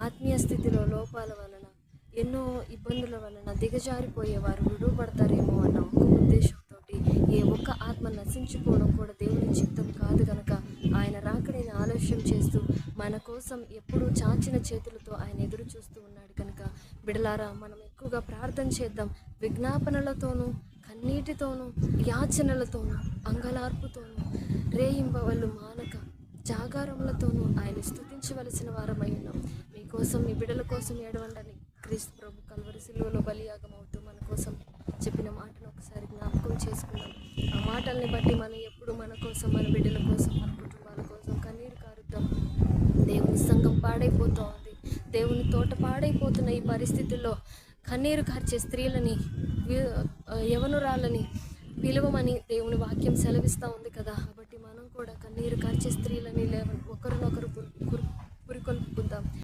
ఆత్మీయ స్థితిలో లోపాల వలన, ఎన్నో ఇబ్బందుల వలన దిగజారిపోయేవారు విడువబడతారేమో అన్న ఒక ఉద్దేశంతో ఏ ఒక్క ఆత్మ నశించుకోవడం కూడా దేవుని చిత్తం కాదు కనుక ఆయన రాకడిని ఆలస్యం చేస్తూ మన కోసం ఎప్పుడూ చాచిన చేతులతో ఆయన ఎదురు చూస్తూ ఉన్నాడు కనుక బిడలారా, మనం ఎక్కువగా ప్రార్థన చేద్దాం. విజ్ఞాపనలతోనూ, కన్నీటితోనూ, యాచనలతోనూ, అంగలార్పుతోనూ, రేయింబవళ్ళు మానక జాగారములతోనూ ఆయన స్తుతించవలసిన వారమై ఉన్నాం. మీకోసం, మీ బిడ్డల కోసం ఏడవండని క్రీస్తు ప్రభు కల్వరి సిలువలో బలియాగం అవుతూ మన కోసం చెప్పిన మాటను ఒకసారి జ్ఞాపకం చేసుకుందాం. ఆ మాటల్ని బట్టి మనం ఎప్పుడు మన కోసం, మన బిడ్డల కోసం, మన కుటుంబాల కోసం కన్నీరు కారుద్దాం. దేవుని సంఘం పాడైపోతూ ఉంది. దేవుని తోట పాడైపోతున్న ఈ పరిస్థితుల్లో కన్నీరు కార్చే స్త్రీలని, యవనురాలని పిలువమని దేవుని వాక్యం సెలవిస్తూ ఉంది కదా. కాబట్టి మనం కూడా కన్నీరు కార్చే స్త్రీలని ఒకరినొకరు పురికొల్పుకుందాం.